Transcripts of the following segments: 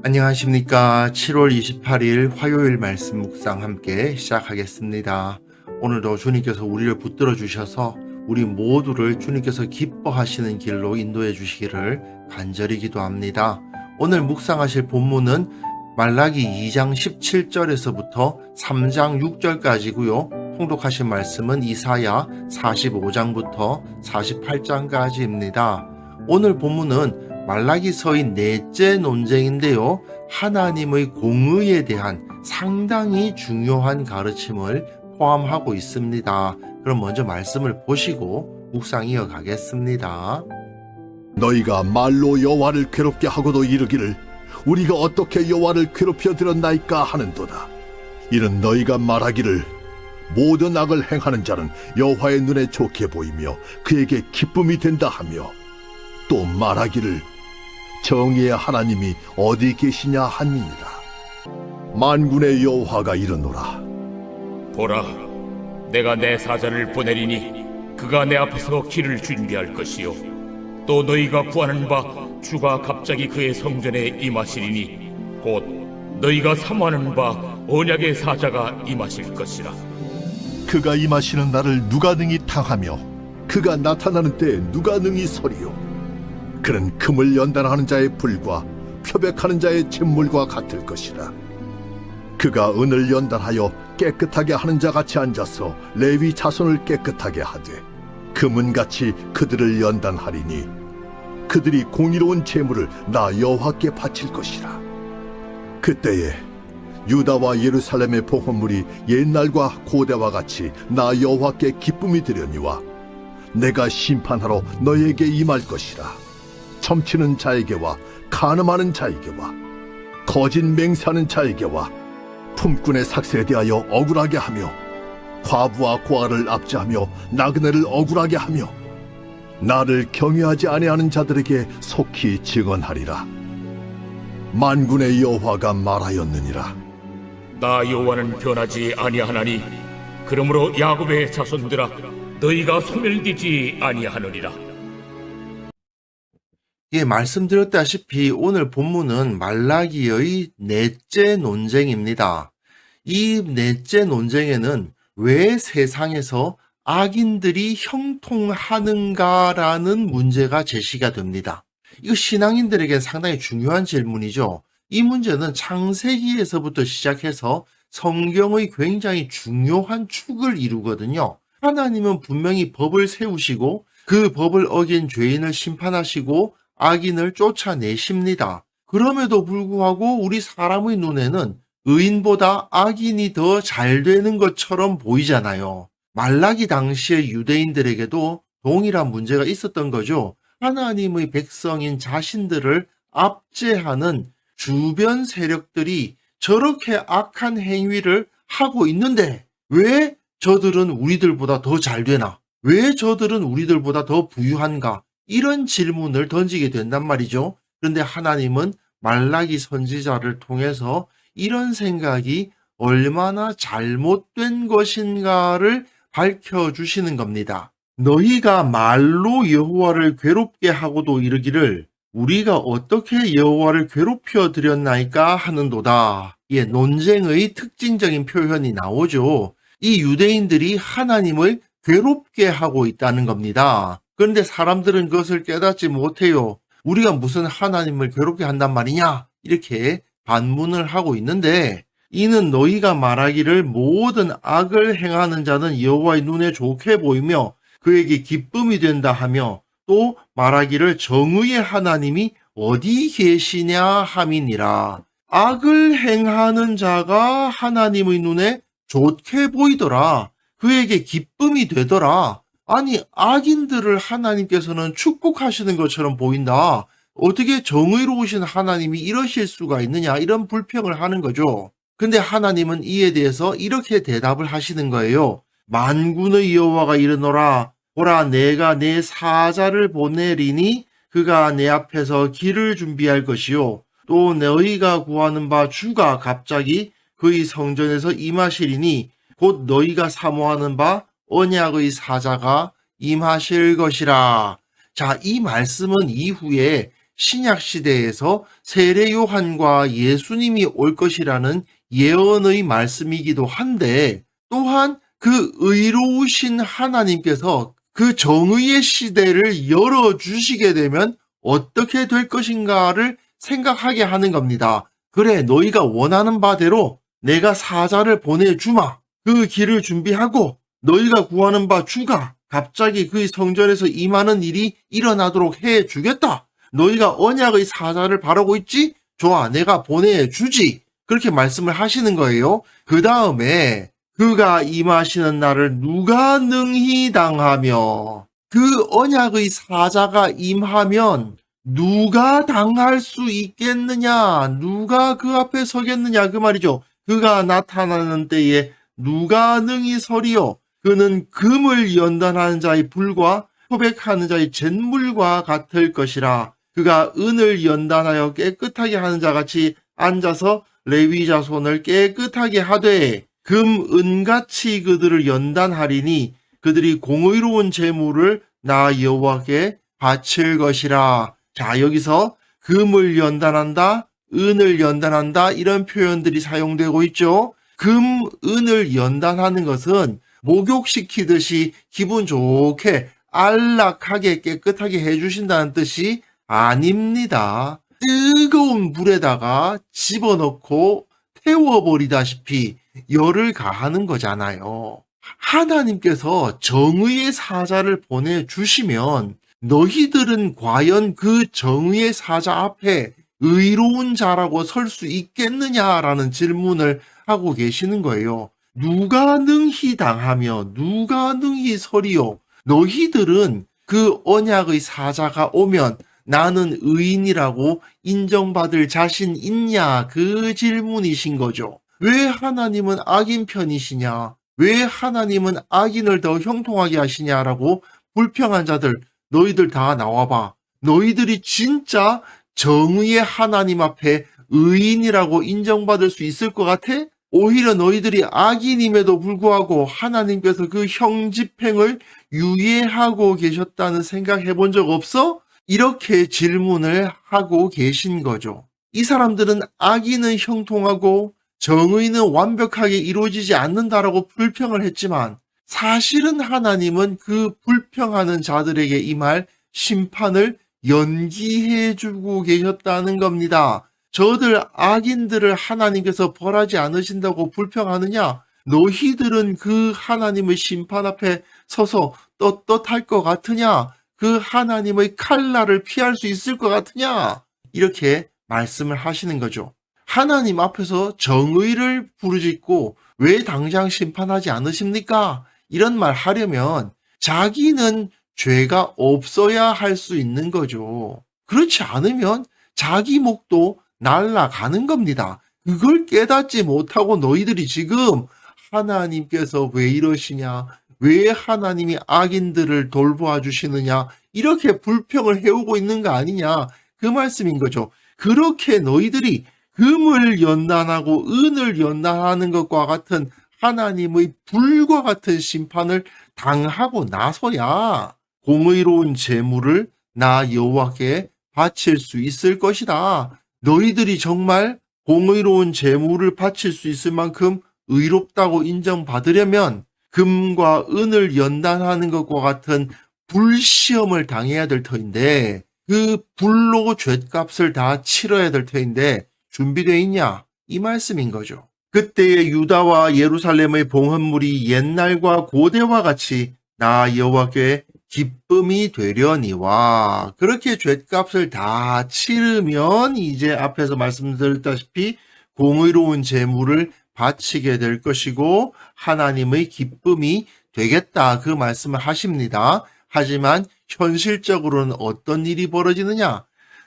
안녕하십니까. 7월 28일 화요일 말씀 묵상 함께 시작하겠습니다. 오늘도 주님께서 우리를 붙들어 주셔서 우리 모두를 주님께서 기뻐하시는 길로 인도해 주시기를 간절히 기도합니다. 오늘 묵상하실 본문은 말라기 2장 17절에서부터 3장 6절까지고요. 통독하신 말씀은 이사야 45장부터 48장까지입니다. 오늘 본문은 말라기서의 넷째 논쟁인데요. 하나님의 공의에 대한 상당히 중요한 가르침을 포함하고 있습니다. 그럼 먼저 말씀을 보시고 묵상 이어가겠습니다. 너희가 말로 여호와를 괴롭게 하고도 이르기를 우리가 어떻게 여호와를 괴롭혀 드렸나이까 하는도다. 이는 너희가 말하기를 모든 악을 행하는 자는 여호와의 눈에 좋게 보이며 그에게 기쁨이 된다 하며 또 말하기를 정의의 하나님이 어디 계시냐 함이니라. 만군의 여호와가 이르노라. 보라, 내가 내 사자를 보내리니 그가 내 앞에서 길을 준비할 것이요 또 너희가 구하는 바 주가 갑자기 그의 성전에 임하시리니 곧 너희가 사모하는 바 언약의 사자가 임하실 것이라. 그가 임하시는 날을 누가 능히 당하며 그가 나타나는 때에 누가 능히 서리요. 그는 금을 연단하는 자의 불과 표백하는 자의 잿물과 같을 것이라. 그가 은을 연단하여 깨끗하게 하는 자 같이 앉아서 레위 자손을 깨끗하게 하되 금은같이 그들을 연단하리니 그들이 공의로운 제물을 나 여호와께 바칠 것이라. 그때에 유다와 예루살렘의 보헌물이 옛날과 고대와 같이 나 여호와께 기쁨이 되려니와 내가 심판하러 너에게 임할 것이라. 점치는 자에게와 간음하는 자에게와 거짓 맹세하는 자에게와 품꾼의 삭세에 대하여 억울하게 하며 과부와 고아를 압제하며 나그네를 억울하게 하며 나를 경외하지 아니하는 자들에게 속히 증언하리라. 만군의 여호와가 말하였느니라. 나 여호와는 변하지 아니하나니 그러므로 야곱의 자손들아 너희가 소멸되지 아니하느니라. 예, 말씀드렸다시피 오늘 본문은 말라기의 넷째 논쟁입니다. 이 넷째 논쟁에는 왜 세상에서 악인들이 형통하는가라는 문제가 제시가 됩니다. 이거 신앙인들에게 상당히 중요한 질문이죠. 이 문제는 창세기에서부터 시작해서 성경의 굉장히 중요한 축을 이루거든요. 하나님은 분명히 법을 세우시고 그 법을 어긴 죄인을 심판하시고 악인을 쫓아내십니다. 그럼에도 불구하고 우리 사람의 눈에는 의인보다 악인이 더 잘 되는 것처럼 보이잖아요. 말라기 당시의 유대인들에게도 동일한 문제가 있었던 거죠. 하나님의 백성인 자신들을 압제하는 주변 세력들이 저렇게 악한 행위를 하고 있는데 왜 저들은 우리들보다 더 잘 되나? 왜 저들은 우리들보다 더 부유한가? 이런 질문을 던지게 된단 말이죠. 그런데 하나님은 말라기 선지자를 통해서 이런 생각이 얼마나 잘못된 것인가를 밝혀주시는 겁니다. 너희가 말로 여호와를 괴롭게 하고도 이르기를 우리가 어떻게 여호와를 괴롭혀 드렸나이까 하는도다. 예, 논쟁의 특징적인 표현이 나오죠. 이 유대인들이 하나님을 괴롭게 하고 있다는 겁니다. 그런데 사람들은 그것을 깨닫지 못해요. 우리가 무슨 하나님을 괴롭게 한단 말이냐? 이렇게 반문을 하고 있는데 이는 너희가 말하기를 모든 악을 행하는 자는 여호와의 눈에 좋게 보이며 그에게 기쁨이 된다 하며 또 말하기를 정의의 하나님이 어디 계시냐 함이니라. 악을 행하는 자가 하나님의 눈에 좋게 보이더라. 그에게 기쁨이 되더라. 아니, 악인들을 하나님께서는 축복하시는 것처럼 보인다. 어떻게 정의로우신 하나님이 이러실 수가 있느냐, 이런 불평을 하는 거죠. 근데 하나님은 이에 대해서 이렇게 대답을 하시는 거예요. 만군의 여호와가 이르노라. 보라, 내가 내 사자를 보내리니 그가 내 앞에서 길을 준비할 것이요 또 너희가 구하는 바 주가 갑자기 그의 성전에서 임하시리니 곧 너희가 사모하는 바 언약의 사자가 임하실 것이라. 자, 이 말씀은 이후에 신약 시대에서 세례 요한과 예수님이 올 것이라는 예언의 말씀이기도 한데, 또한 그 의로우신 하나님께서 그 정의의 시대를 열어주시게 되면 어떻게 될 것인가를 생각하게 하는 겁니다. 그래, 너희가 원하는 바대로 내가 사자를 보내주마. 그 길을 준비하고 너희가 구하는 바 주가 갑자기 그 성전에서 임하는 일이 일어나도록 해주겠다. 너희가 언약의 사자를 바라고 있지? 좋아, 내가 보내주지. 그렇게 말씀을 하시는 거예요. 그 다음에 그가 임하시는 날을 누가 능히 당하며, 그 언약의 사자가 임하면 누가 당할 수 있겠느냐? 누가 그 앞에 서겠느냐? 그 말이죠. 그가 나타나는 때에 누가 능히 서리요? 그는 금을 연단하는 자의 불과 표백하는 자의 잿물과 같을 것이라. 그가 은을 연단하여 깨끗하게 하는 자같이 앉아서 레위 자손을 깨끗하게 하되, 금, 은같이 그들을 연단하리니 그들이 공의로운 제물을 나 여호와께 바칠 것이라. 자, 여기서 금을 연단한다, 은을 연단한다, 이런 표현들이 사용되고 있죠. 금, 은을 연단하는 것은 목욕시키듯이 기분 좋게 안락하게 깨끗하게 해주신다는 뜻이 아닙니다. 뜨거운 물에다가 집어넣고 태워버리다시피 열을 가하는 거잖아요. 하나님께서 정의의 사자를 보내주시면 너희들은 과연 그 정의의 사자 앞에 의로운 자라고 설 수 있겠느냐라는 질문을 하고 계시는 거예요. 누가 능히 당하며 누가 능히 서리요? 너희들은 그 언약의 사자가 오면 나는 의인이라고 인정받을 자신 있냐? 그 질문이신 거죠. 왜 하나님은 악인 편이시냐? 왜 하나님은 악인을 더 형통하게 하시냐라고 불평한 자들, 너희들 다 나와봐. 너희들이 진짜 정의의 하나님 앞에 의인이라고 인정받을 수 있을 것 같아? 오히려 너희들이 악인임에도 불구하고 하나님께서 그 형집행을 유예하고 계셨다는 생각 해본 적 없어? 이렇게 질문을 하고 계신 거죠. 이 사람들은 악인은 형통하고 정의는 완벽하게 이루어지지 않는다라고 불평을 했지만, 사실은 하나님은 그 불평하는 자들에게 임할 심판을 연기해주고 계셨다는 겁니다. 저들 악인들을 하나님께서 벌하지 않으신다고 불평하느냐? 너희들은 그 하나님의 심판 앞에 서서 떳떳할 것 같으냐? 그 하나님의 칼날을 피할 수 있을 것 같으냐? 이렇게 말씀을 하시는 거죠. 하나님 앞에서 정의를 부르짖고 왜 당장 심판하지 않으십니까? 이런 말 하려면 자기는 죄가 없어야 할 수 있는 거죠. 그렇지 않으면 자기 목도 날아가는 겁니다. 그걸 깨닫지 못하고 너희들이 지금 하나님께서 왜 이러시냐, 왜 하나님이 악인들을 돌보아 주시느냐, 이렇게 불평을 해오고 있는 거 아니냐, 그 말씀인 거죠. 그렇게 너희들이 금을 연단하고 은을 연단하는 것과 같은 하나님의 불과 같은 심판을 당하고 나서야 공의로운 제물을 나 여호와께 바칠 수 있을 것이다. 너희들이 정말 공의로운 제물을 바칠 수 있을 만큼 의롭다고 인정받으려면 금과 은을 연단하는 것과 같은 불시험을 당해야 될 터인데, 그 불로 죗값을 다 치러야 될 터인데 준비되어 있냐? 이 말씀인 거죠. 그때의 유다와 예루살렘의 봉헌물이 옛날과 고대와 같이 나 여호와께 기쁨이 되려니와, 그렇게 죗값을 다 치르면 이제 앞에서 말씀드렸다시피 공의로운 제물을 바치게 될 것이고 하나님의 기쁨이 되겠다, 그 말씀을 하십니다. 하지만 현실적으로는 어떤 일이 벌어지느냐?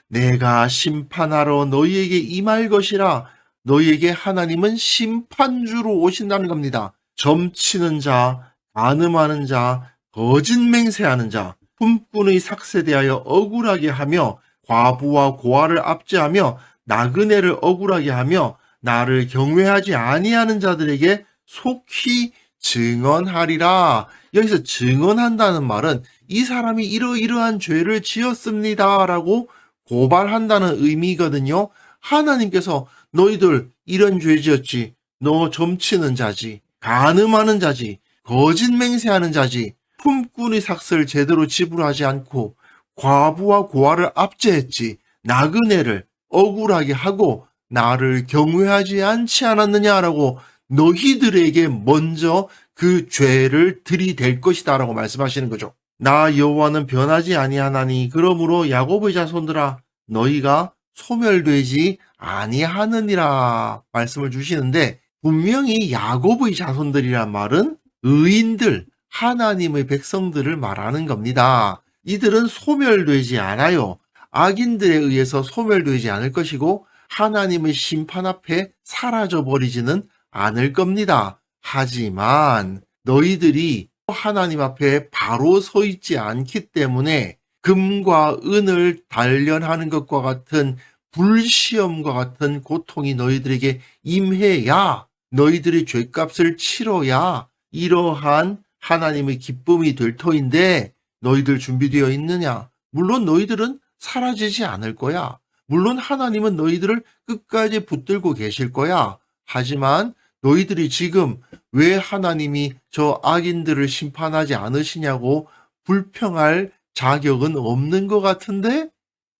내가 심판하러 너희에게 임할 것이라. 너희에게 하나님은 심판주로 오신다는 겁니다. 점치는 자, 간음하는 자, 거짓 맹세하는 자, 품꾼의 삭세 대하여 억울하게 하며 과부와 고아를 압제하며 나그네를 억울하게 하며 나를 경외하지 아니하는 자들에게 속히 증언하리라. 여기서 증언한다는 말은 이 사람이 이러이러한 죄를 지었습니다라고 고발한다는 의미거든요. 하나님께서 너희들 이런 죄 지었지, 너 점치는 자지, 간음하는 자지, 거짓 맹세하는 자지, 품꾼의 삭슬 제대로 지불하지 않고 과부와 고아를 압제했지, 나그네를 억울하게 하고 나를 경외하지 않지 않았느냐라고 너희들에게 먼저 그 죄를 들이댈 것이다 라고 말씀하시는 거죠. 나 여호와는 변하지 아니하나니 그러므로 야곱의 자손들아 너희가 소멸되지 아니하느니라 말씀을 주시는데, 분명히 야곱의 자손들이란 말은 의인들, 하나님의 백성들을 말하는 겁니다. 이들은 소멸되지 않아요. 악인들에 의해서 소멸되지 않을 것이고 하나님의 심판 앞에 사라져버리지는 않을 겁니다. 하지만 너희들이 하나님 앞에 바로 서 있지 않기 때문에 금과 은을 단련하는 것과 같은 불시험과 같은 고통이 너희들에게 임해야, 너희들이 죄값을 치러야 이러한 하나님의 기쁨이 될 터인데 너희들 준비되어 있느냐? 물론 너희들은 사라지지 않을 거야. 물론 하나님은 너희들을 끝까지 붙들고 계실 거야. 하지만 너희들이 지금 왜 하나님이 저 악인들을 심판하지 않으시냐고 불평할 자격은 없는 것 같은데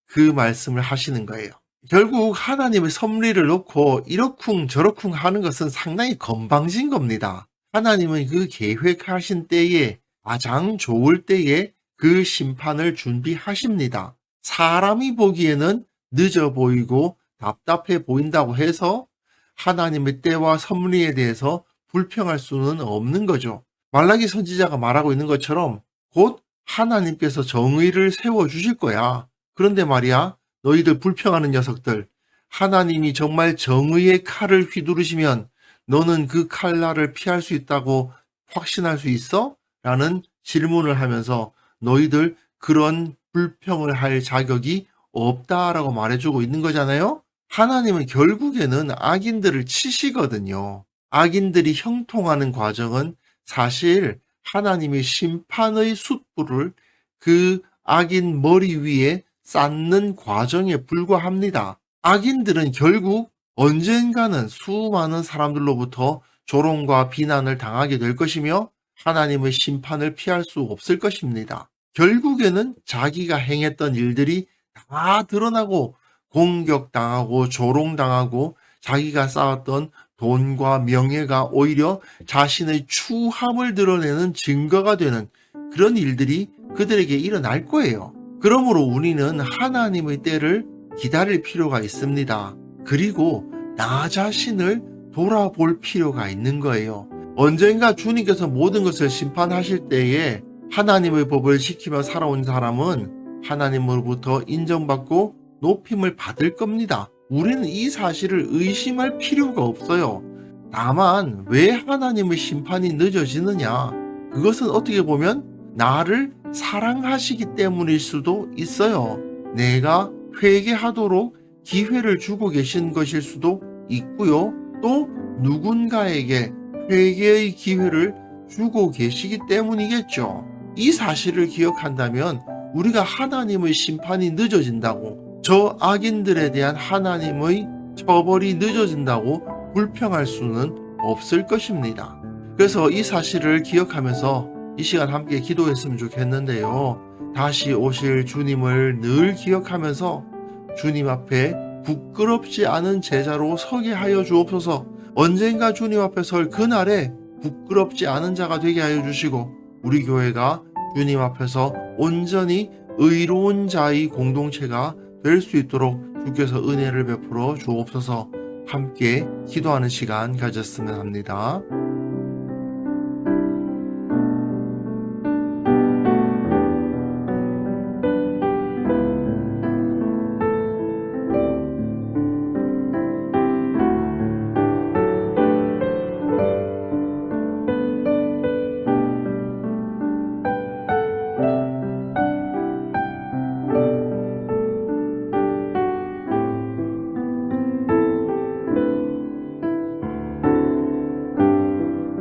그 말씀을 하시는 거예요. 결국 하나님의 섭리를 놓고 이러쿵 저러쿵 하는 것은 상당히 건방진 겁니다. 하나님은 그 계획하신 때에, 가장 좋을 때에 그 심판을 준비하십니다. 사람이 보기에는 늦어 보이고 답답해 보인다고 해서 하나님의 때와 섭리에 대해서 불평할 수는 없는 거죠. 말라기 선지자가 말하고 있는 것처럼 곧 하나님께서 정의를 세워주실 거야. 그런데 말이야, 너희들 불평하는 녀석들, 하나님이 정말 정의의 칼을 휘두르시면 너는 그 칼날을 피할 수 있다고 확신할 수 있어? 라는 질문을 하면서 너희들 그런 불평을 할 자격이 없다라고 말해주고 있는 거잖아요. 하나님은 결국에는 악인들을 치시거든요. 악인들이 형통하는 과정은 사실 하나님의 심판의 숯불을 그 악인 머리 위에 쌓는 과정에 불과합니다. 악인들은 결국 언젠가는 수많은 사람들로부터 조롱과 비난을 당하게 될 것이며 하나님의 심판을 피할 수 없을 것입니다. 결국에는 자기가 행했던 일들이 다 드러나고 공격당하고 조롱당하고 자기가 쌓았던 돈과 명예가 오히려 자신의 추함을 드러내는 증거가 되는 그런 일들이 그들에게 일어날 거예요. 그러므로 우리는 하나님의 때를 기다릴 필요가 있습니다. 그리고 나 자신을 돌아볼 필요가 있는 거예요. 언젠가 주님께서 모든 것을 심판하실 때에 하나님의 법을 지키며 살아온 사람은 하나님으로부터 인정받고 높임을 받을 겁니다. 우리는 이 사실을 의심할 필요가 없어요. 다만 왜 하나님의 심판이 늦어지느냐? 그것은 어떻게 보면 나를 사랑하시기 때문일 수도 있어요. 내가 회개하도록 기회를 주고 계신 것일 수도 있고요. 또 누군가에게 회개의 기회를 주고 계시기 때문이겠죠. 이 사실을 기억한다면 우리가 하나님의 심판이 늦어진다고, 저 악인들에 대한 하나님의 처벌이 늦어진다고 불평할 수는 없을 것입니다. 그래서 이 사실을 기억하면서 이 시간 함께 기도했으면 좋겠는데요. 다시 오실 주님을 늘 기억하면서 주님 앞에 부끄럽지 않은 제자로 서게 하여 주옵소서. 언젠가 주님 앞에 설 그날에 부끄럽지 않은 자가 되게 하여 주시고 우리 교회가 주님 앞에서 온전히 의로운 자의 공동체가 될 수 있도록 주께서 은혜를 베풀어 주옵소서. 함께 기도하는 시간 가졌으면 합니다.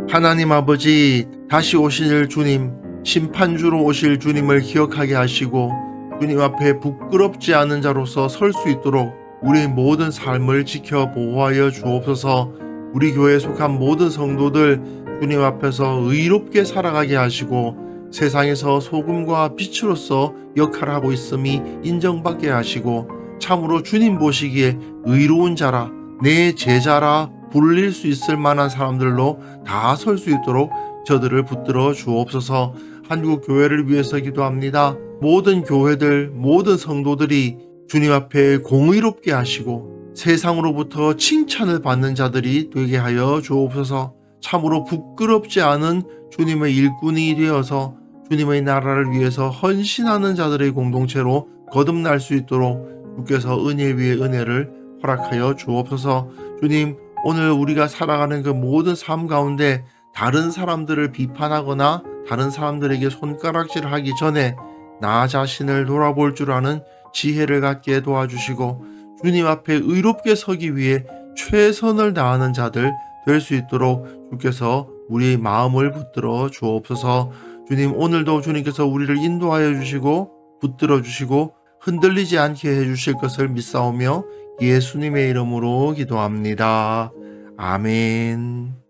하나님 아버지, 다시 오실 주님, 심판주로 오실 주님을 기억하게 하시고 주님 앞에 부끄럽지 않은 자로서 설 수 있도록 우리의 모든 삶을 지켜 보호하여 주옵소서. 우리 교회에 속한 모든 성도들 주님 앞에서 의롭게 살아가게 하시고 세상에서 소금과 빛으로서 역할을 하고 있음이 인정받게 하시고 참으로 주님 보시기에 의로운 자라 내 제자라 불릴 수 있을 만한 사람들로 다 설 수 있도록 저들을 붙들어 주옵소서. 한국 교회를 위해서 기도합니다. 모든 교회들, 모든 성도들이 주님 앞에 공의롭게 하시고 세상으로부터 칭찬을 받는 자들이 되게 하여 주옵소서. 참으로 부끄럽지 않은 주님의 일꾼이 되어서 주님의 나라를 위해서 헌신하는 자들의 공동체로 거듭날 수 있도록 주께서 은혜 위에 은혜를 허락하여 주옵소서. 주님, 오늘 우리가 살아가는 그 모든 삶 가운데 다른 사람들을 비판하거나 다른 사람들에게 손가락질을 하기 전에 나 자신을 돌아볼 줄 아는 지혜를 갖게 도와주시고 주님 앞에 의롭게 서기 위해 최선을 다하는 자들 될 수 있도록 주께서 우리의 마음을 붙들어 주옵소서. 주님, 오늘도 주님께서 우리를 인도하여 주시고 붙들어 주시고 흔들리지 않게 해주실 것을 믿사오며 예수님의 이름으로 기도합니다. 아멘.